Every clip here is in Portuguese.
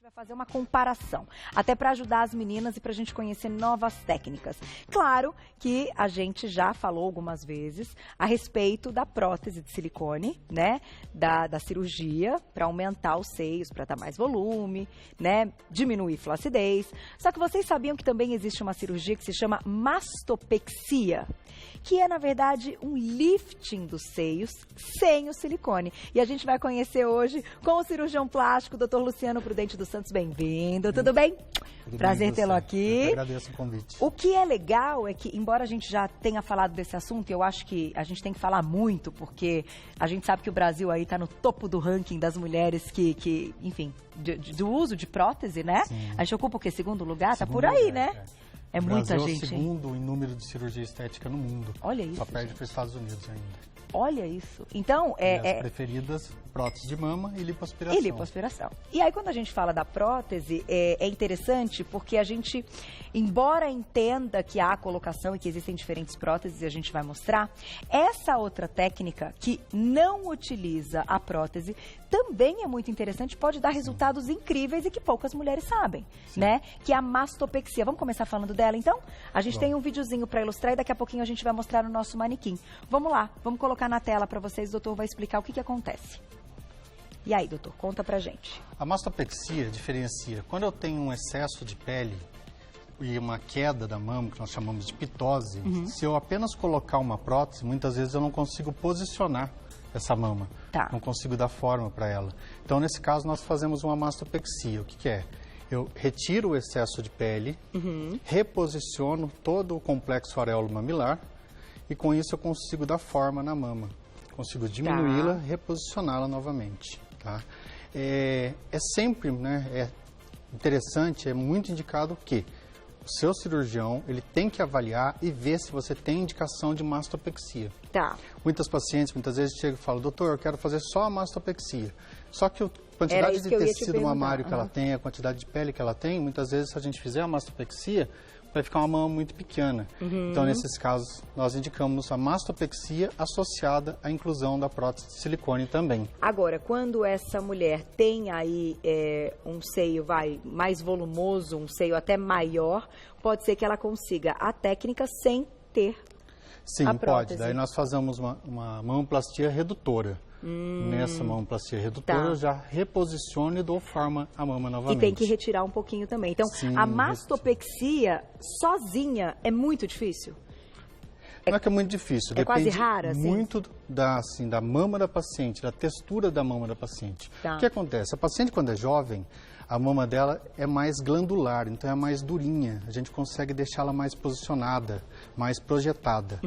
vai fazer uma comparação, até para ajudar as meninas e para a gente conhecer novas técnicas. Claro que a gente já falou algumas vezes a respeito da prótese de silicone, né? Da cirurgia para aumentar os seios, para dar mais volume, né? Diminuir flacidez. Só que vocês sabiam que também existe uma cirurgia que se chama mastopexia, que é, na verdade, um lifting dos seios sem o silicone. E a gente vai conhecer hoje com o cirurgião plástico, Dr. Luciano Prudente dos Santos. Bem-vindo, tudo bem? Tudo Prazer bem, tê-lo aqui. Eu agradeço o convite. O que é legal é que, embora a gente já tenha falado desse assunto, eu acho que a gente tem que falar muito, porque a gente sabe que o Brasil aí está no topo do ranking das mulheres enfim, do uso de prótese, né? Sim. A gente ocupa o quê? Segundo lugar? Tá Segundo por aí, lugar, né? É muita Brasil gente. É o segundo em número de cirurgia estética no mundo. Olha isso. Só perde para os Estados Unidos ainda. Olha isso. Então, As preferidas, prótese de mama e lipoaspiração. E lipoaspiração. E aí, quando a gente fala da prótese, é interessante porque a gente, embora entenda que há colocação e que existem diferentes próteses, e a gente vai mostrar, essa outra técnica que não utiliza a prótese também é muito interessante, pode dar resultados incríveis e que poucas mulheres sabem, né? Que é a mastopexia. Vamos começar falando dela, então? A gente tem um videozinho para ilustrar e daqui a pouquinho a gente vai mostrar no nosso manequim. Vamos lá, vamos colocar na tela para vocês, o doutor vai explicar o que acontece. E aí, doutor, conta pra gente. A mastopexia diferencia. Quando eu tenho um excesso de pele e uma queda da mama, que nós chamamos de pitose, se eu apenas colocar uma prótese, muitas vezes eu não consigo posicionar essa mama. Tá. Não consigo dar forma para ela. Então, nesse caso, nós fazemos uma mastopexia. O que é? Eu retiro o excesso de pele, reposiciono todo o complexo areolo mamilar e com isso eu consigo dar forma na mama. Consigo diminuí-la, reposicioná-la novamente. Tá? É sempre, né, interessante, é muito indicado que o seu cirurgião ele tem que avaliar e ver se você tem indicação de mastopexia. Tá. Muitas pacientes, muitas vezes, chegam e falam, doutor, eu quero fazer só a mastopexia. Só que a quantidade de tecido mamário que ela tem, a quantidade de pele que ela tem, muitas vezes, se a gente fizer a mastopexia, vai ficar uma mama muito pequena. Então, nesses casos, nós indicamos a mastopexia associada à inclusão da prótese de silicone também. Agora, quando essa mulher tem aí um seio mais volumoso, um seio até maior, pode ser que ela consiga a técnica sem ter Sim, a pode. prótese. Daí nós fazemos uma mamoplastia redutora. Nessa mamoplastia redutora, eu já reposiciono e dou forma à mama novamente. E tem que retirar um pouquinho também. Então, Sim, a mastopexia sozinha é muito difícil? Não é que é muito difícil. É quase rara, assim? Muito da mama da paciente, da textura da mama da paciente. Tá. O que acontece? A paciente, quando é jovem, a mama dela é mais glandular, então é mais durinha. A gente consegue deixá-la mais posicionada, mais projetada.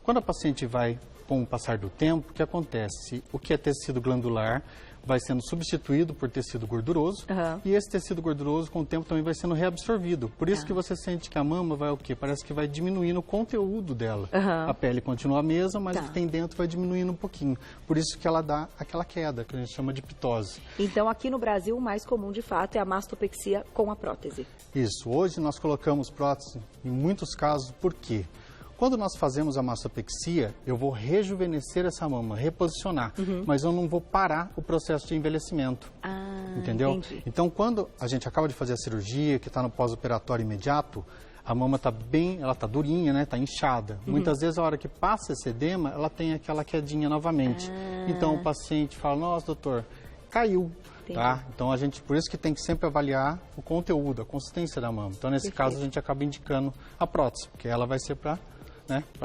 Quando a paciente vai, com o passar do tempo, o que acontece? O que é tecido glandular vai sendo substituído por tecido gorduroso e esse tecido gorduroso com o tempo também vai sendo reabsorvido. Por isso que você sente que a mama vai o quê? Parece que vai diminuindo o conteúdo dela. A pele continua a mesma, mas o que tem dentro vai diminuindo um pouquinho. Por isso que ela dá aquela queda, que a gente chama de pitose. Então, aqui no Brasil, o mais comum, de fato, é a mastopexia com a prótese. Isso. Hoje nós colocamos prótese em muitos casos, por quê? Quando nós fazemos a mastopexia, eu vou rejuvenescer essa mama, reposicionar, mas eu não vou parar o processo de envelhecimento. Entendeu? Entendi. Então, quando a gente acaba de fazer a cirurgia, que está no pós-operatório imediato, a mama está ela está durinha, né? Está inchada. Muitas vezes, a hora que passa esse edema, ela tem aquela quedinha novamente. Então, o paciente fala, nossa, doutor, caiu. Tá? Então, por isso que tem que sempre avaliar o conteúdo, a consistência da mama. Então, nesse caso, a gente acaba indicando a prótese, porque ela vai ser para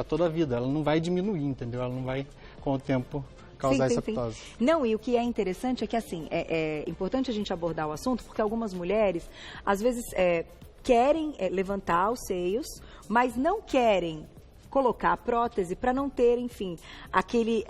toda a vida. Ela não vai diminuir, entendeu? Ela não vai, com o tempo, causar essa pitose. Não, e o que é interessante é que, assim, é importante a gente abordar o assunto, porque algumas mulheres, às vezes, querem levantar os seios, mas não querem colocar a prótese para não ter, enfim, aquele...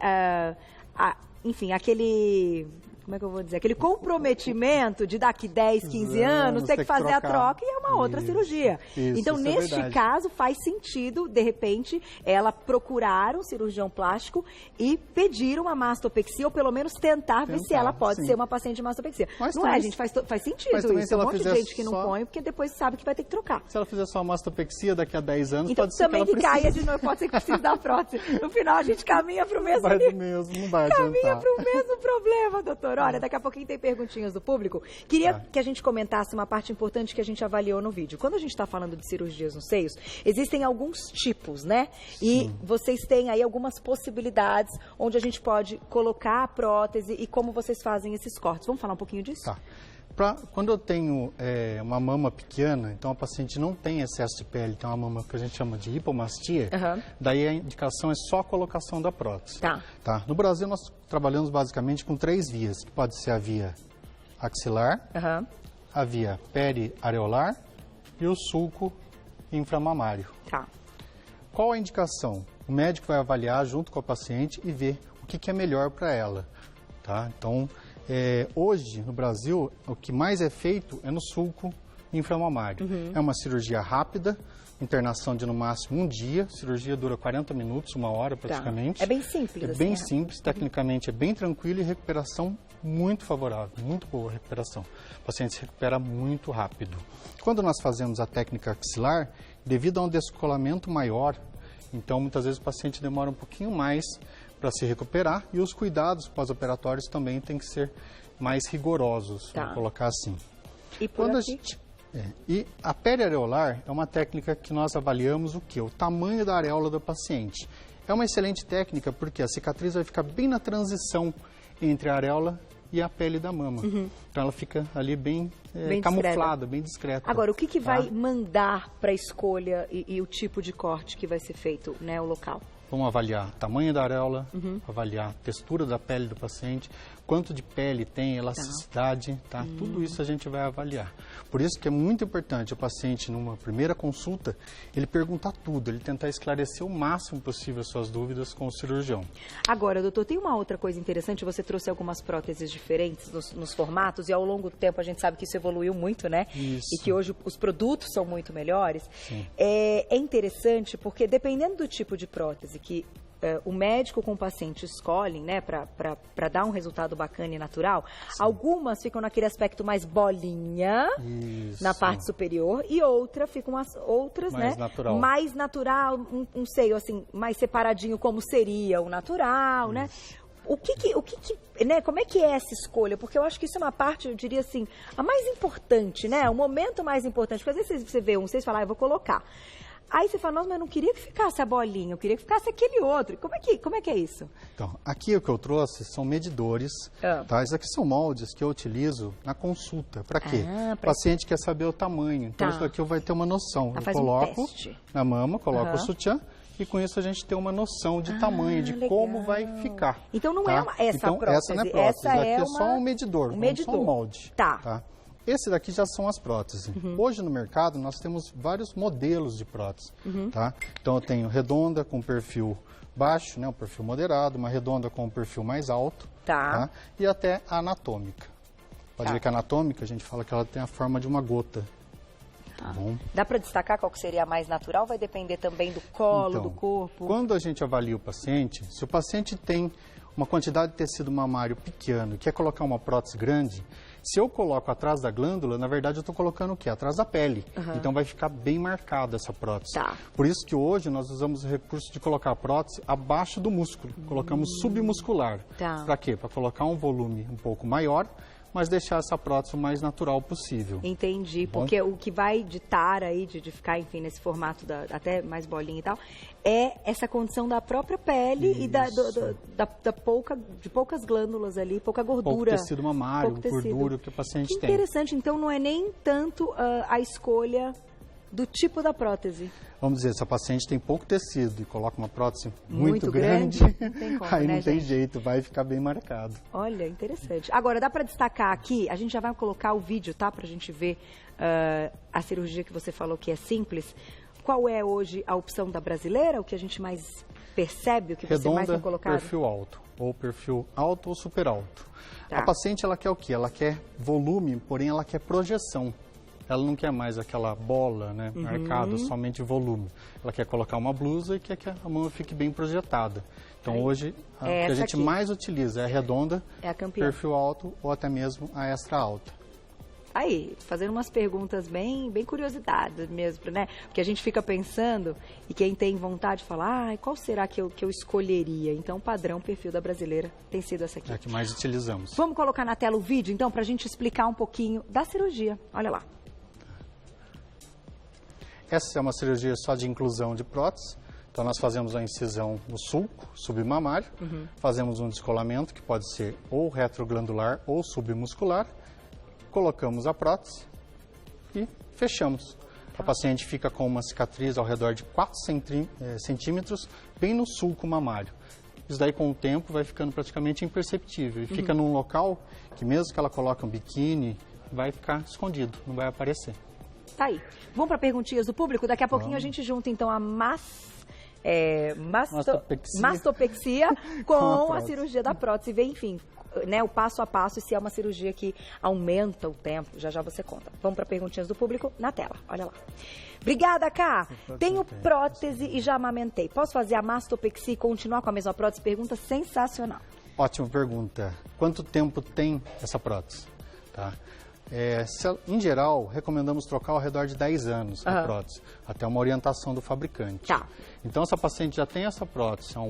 Como é que eu vou dizer? Aquele comprometimento de daqui 10, 15 anos, ter que fazer a troca e é uma outra cirurgia. Então, neste caso, faz sentido, de repente, ela procurar um cirurgião plástico e pedir uma mastopexia, ou pelo menos tentar ver se ela pode ser uma paciente de mastopexia. Mas não gente? Faz sentido isso. Tem um monte de gente que não põe, porque depois sabe que vai ter que trocar. Se ela fizer só a mastopexia daqui a 10 anos, então, pode ser também que ela caia de novo, pode ser que precise da prótese. No final, a gente caminha para o mesmo nível. Não vai adiantar. Caminha para o mesmo problema, doutor. Olha, daqui a pouquinho tem perguntinhas do público. Queria que a gente comentasse uma parte importante que a gente avaliou no vídeo. Quando a gente está falando de cirurgias nos seios, existem alguns tipos, né? E vocês têm aí algumas possibilidades onde a gente pode colocar a prótese e como vocês fazem esses cortes. Vamos falar um pouquinho disso? Tá. Quando eu tenho uma mama pequena, então a paciente não tem excesso de pele, tem uma mama que a gente chama de hipomastia, daí a indicação é só a colocação da prótese. Tá. No Brasil nós trabalhamos basicamente com 3 vias, que pode ser a via axilar, a via periareolar e o sulco inframamário. Tá. Qual a indicação? O médico vai avaliar junto com a paciente e ver o que é melhor para ela. Tá? Então, hoje, no Brasil, o que mais é feito é no sulco inframamário. É uma cirurgia rápida, internação de no máximo 1 dia, cirurgia dura 40 minutos, 1 hora praticamente. Tá. É bem simples. É bem simples, tecnicamente é bem tranquilo e recuperação muito favorável, muito boa recuperação. O paciente se recupera muito rápido. Quando nós fazemos a técnica axilar, devido a um descolamento maior, então muitas vezes o paciente demora um pouquinho mais para se recuperar e os cuidados pós-operatórios também têm que ser mais rigorosos, vamos colocar assim. E por aqui? E a periareolar é uma técnica que nós avaliamos o quê? O tamanho da areola do paciente. É uma excelente técnica porque a cicatriz vai ficar bem na transição entre a areola e a pele da mama. Então ela fica ali bem camuflada, bem discreta. Agora, o que vai mandar para a escolha e o tipo de corte que vai ser feito, né, o local? Vamos avaliar o tamanho da areola, avaliar a textura da pele do paciente, quanto de pele tem, elasticidade, tá? Tudo isso a gente vai avaliar. Por isso que é muito importante o paciente, numa primeira consulta, ele perguntar tudo, ele tentar esclarecer o máximo possível as suas dúvidas com o cirurgião. Agora, doutor, tem uma outra coisa interessante, você trouxe algumas próteses diferentes nos formatos e ao longo do tempo a gente sabe que isso evoluiu muito, né? Isso. E que hoje os produtos são muito melhores. É interessante porque dependendo do tipo de prótese que o médico com o paciente escolhem, né, para dar um resultado bacana e natural, algumas ficam naquele aspecto mais bolinha, na parte superior, e outras, mais né, natural. Mais natural, um seio assim, mais separadinho como seria o natural, né? Né, como é que é essa escolha? Porque eu acho que isso é uma parte, eu diria assim, a mais importante, né? O momento mais importante, porque às vezes você vê vocês falam, eu vou colocar. Aí você fala, nossa, mas eu não queria que ficasse a bolinha, eu queria que ficasse aquele outro. Como é que é isso? Então, aqui o que eu trouxe são medidores, tá? Esses aqui são moldes que eu utilizo na consulta. Para quê? O paciente quer saber o tamanho. Então, isso daqui eu vai ter uma noção. Eu coloco na mama, coloco o sutiã e com isso a gente tem uma noção de tamanho, de como vai ficar. Então não é essa prótese. Essa não é prótese, essa é só um medidor, só um molde. Tá. Esse daqui já são as próteses. Hoje no mercado nós temos vários modelos de prótese. Tá? Então eu tenho redonda com perfil baixo, né, um perfil moderado, uma redonda com um perfil mais alto, tá? E até a anatômica. Pode ver que a anatômica a gente fala que ela tem a forma de uma gota. Dá para destacar qual que seria a mais natural? Vai depender também do colo, do corpo? Quando a gente avalia o paciente, se o paciente tem uma quantidade de tecido mamário pequeno e quer colocar uma prótese grande, se eu coloco atrás da glândula, na verdade eu estou colocando o quê? Atrás da pele. Então vai ficar bem marcada essa prótese. Por isso que hoje nós usamos o recurso de colocar a prótese abaixo do músculo. Colocamos submuscular. Para quê? Para colocar um volume um pouco maior, mas deixar essa prótese o mais natural possível. Entendi, porque o que vai ditar aí, de ficar, enfim, nesse formato até mais bolinha e tal, é essa condição da própria pele e de poucas glândulas ali, pouca gordura. Pouco tecido mamário, gordura que o paciente tem. Interessante, então não é nem tanto a escolha do tipo da prótese. Vamos dizer, se a paciente tem pouco tecido e coloca uma prótese muito grande, não tem como, aí né, não tem jeito, vai ficar bem marcado. Olha, interessante. Agora, dá para destacar aqui, a gente já vai colocar o vídeo, tá? Pra gente ver a cirurgia que você falou que é simples. Qual é hoje a opção da brasileira, o que a gente mais percebe, o que você mais tem colocado? Perfil alto ou super alto. A paciente, ela quer o quê? Ela quer volume, porém ela quer projeção. Ela não quer mais aquela bola, né, marcada, somente volume. Ela quer colocar uma blusa e quer que a mão fique bem projetada. Então hoje, o que a gente mais utiliza é a redonda, perfil alto ou até mesmo a extra alta. Aí, fazendo umas perguntas bem curiosidades mesmo, né? Porque a gente fica pensando, e quem tem vontade fala, qual será que eu escolheria? Então, o padrão perfil da brasileira tem sido essa aqui. É a que mais utilizamos. Vamos colocar na tela o vídeo, então, para a gente explicar um pouquinho da cirurgia. Olha lá. Essa é uma cirurgia só de inclusão de prótese. Então, nós fazemos a incisão no sulco submamário, fazemos um descolamento, que pode ser ou retroglandular ou submuscular, colocamos a prótese e fechamos. A paciente fica com uma cicatriz ao redor de 4 centímetros, bem no sulco mamário. Isso daí, com o tempo, vai ficando praticamente imperceptível. E fica num local que, mesmo que ela coloque um biquíni, vai ficar escondido, não vai aparecer. Tá aí. Vamos para perguntinhas do público? Daqui a pouquinho a gente junta, então, a mastopexia com a cirurgia da prótese. Vê, enfim, né, o passo a passo e se é uma cirurgia que aumenta o tempo. Já já você conta. Vamos para perguntinhas do público na tela. Olha lá. Obrigada, Cá. Tenho prótese e já amamentei. Posso fazer a mastopexia e continuar com a mesma prótese? Pergunta sensacional. Ótima pergunta. Quanto tempo tem essa prótese? Tá? Em geral, recomendamos trocar ao redor de 10 anos a prótese, até uma orientação do fabricante. Tá. Então, se a paciente já tem essa prótese há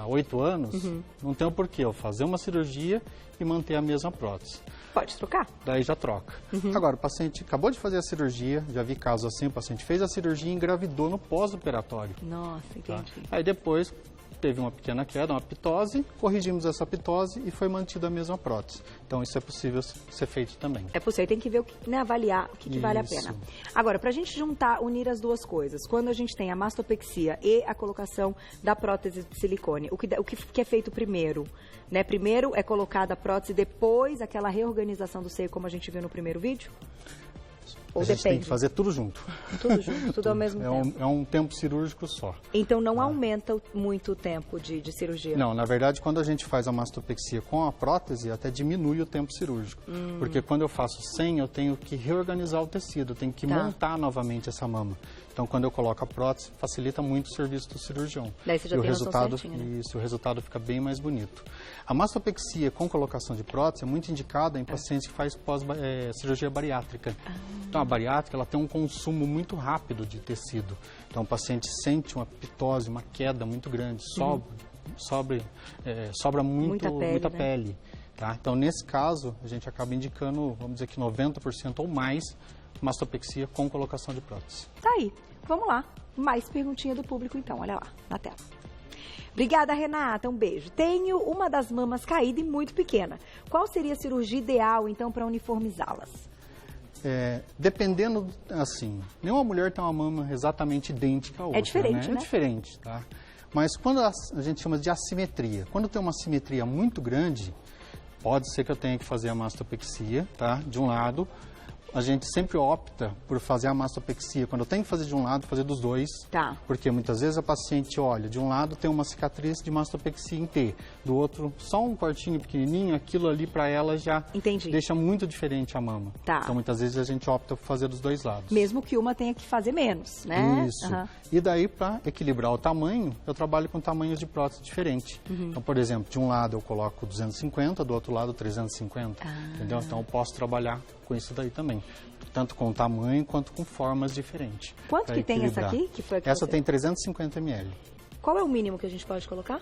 8 anos, não tem o porquê eu fazer uma cirurgia e manter a mesma prótese. Pode trocar. Daí já troca. Agora, o paciente acabou de fazer a cirurgia, já vi casos assim, o paciente fez a cirurgia e engravidou no pós-operatório. Nossa, entendi. Tá? Aí depois teve uma pequena queda, uma pitose, corrigimos essa pitose e foi mantida a mesma prótese. Então, isso é possível ser feito também. É possível, tem que ver, né, avaliar o que vale a pena. Agora, para a gente unir as duas coisas, quando a gente tem a mastopexia e a colocação da prótese de silicone, o que é feito primeiro? Né? Primeiro é colocada a prótese, depois aquela reorganização do seio, como a gente viu no primeiro vídeo? Ou a gente depende? tem que fazer tudo junto. Tudo junto, tudo ao mesmo tempo. É um tempo cirúrgico só. Então não aumenta muito o tempo de cirurgia? Não, na verdade, quando a gente faz a mastopexia com a prótese, até diminui o tempo cirúrgico. Porque quando eu faço sem, eu tenho que reorganizar o tecido, eu tenho que montar novamente essa mama. Então, quando eu coloco a prótese, facilita muito o serviço do cirurgião. Daí você já tem resultado, certinho, né? Isso, o resultado fica bem mais bonito. A mastopexia com colocação de prótese é muito indicada em pacientes que fazem cirurgia bariátrica. Então, a bariátrica ela tem um consumo muito rápido de tecido. Então, o paciente sente uma pitose, uma queda muito grande, sobra muita pele. Tá? Então, nesse caso, a gente acaba indicando, vamos dizer que 90% ou mais, mastopexia com colocação de prótese. Tá aí. Vamos lá. Mais perguntinha do público, então. Olha lá, na tela. Obrigada, Renata. Um beijo. Tenho uma das mamas caída e muito pequena. Qual seria a cirurgia ideal, então, para uniformizá-las? Dependendo, assim, nenhuma mulher tem uma mama exatamente idêntica à outra. É diferente, né? É diferente, tá? Mas quando a gente chama de assimetria, quando tem uma simetria muito grande, pode ser que eu tenha que fazer a mastopexia, tá? De um lado. A gente sempre opta por fazer a mastopexia. Quando eu tenho que fazer de um lado, fazer dos dois. Tá. Porque muitas vezes a paciente olha, de um lado tem uma cicatriz de mastopexia em T, do outro só um cortinho pequenininho, aquilo ali para ela já deixa muito diferente a mama. Tá. Então muitas vezes a gente opta por fazer dos dois lados. Mesmo que uma tenha que fazer menos, né? Isso. E daí, para equilibrar o tamanho, eu trabalho com tamanhos de prótese diferentes. Então, por exemplo, de um lado eu coloco 250, do outro lado 350. Entendeu? Então eu posso trabalhar com isso daí também. Tanto com tamanho quanto com formas diferentes. Quanto que tem essa aqui? Essa tem 350 ml. Qual é o mínimo que a gente pode colocar?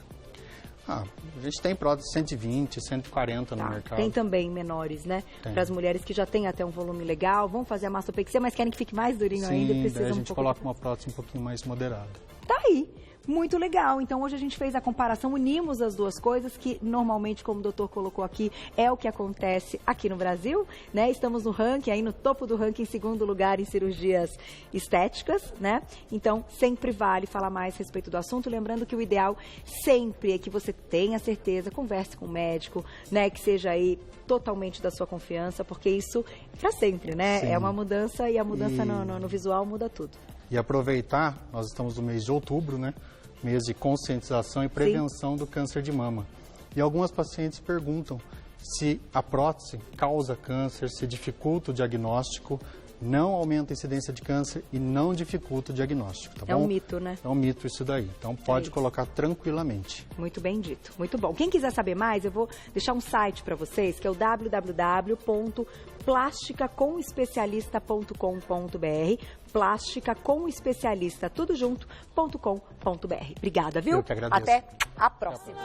A gente tem prótese 120, 140 no mercado. Tem também menores, né? Para as mulheres que já têm até um volume legal, vão fazer a mastopexia, mas querem que fique mais durinho ainda. Sim, daí a gente coloca uma prótese um pouquinho mais moderada. Tá aí. Muito legal. Então, hoje a gente fez a comparação, unimos as duas coisas, que normalmente, como o doutor colocou aqui, é o que acontece aqui no Brasil, né? Estamos no ranking, aí no topo do ranking, em segundo lugar em cirurgias estéticas, né? Então, sempre vale falar mais a respeito do assunto. Lembrando que o ideal sempre é que você tenha certeza, converse com o médico, né? Que seja aí totalmente da sua confiança, porque isso para sempre, né? Sim. É uma mudança e a mudança no visual muda tudo. E aproveitar, nós estamos no mês de outubro, né? Mês de conscientização e prevenção do câncer de mama. E algumas pacientes perguntam, Se a prótese causa câncer, se dificulta o diagnóstico, não aumenta a incidência de câncer e não dificulta o diagnóstico, tá bom? É um mito, né? É um mito isso daí. Então pode colocar tranquilamente. Muito bem dito, muito bom. Quem quiser saber mais, eu vou deixar um site para vocês, que é o www.plasticacomespecialista.com.br, plasticacomespecialista, tudo junto.com.br. Obrigada, viu? Eu que agradeço. Até a próxima.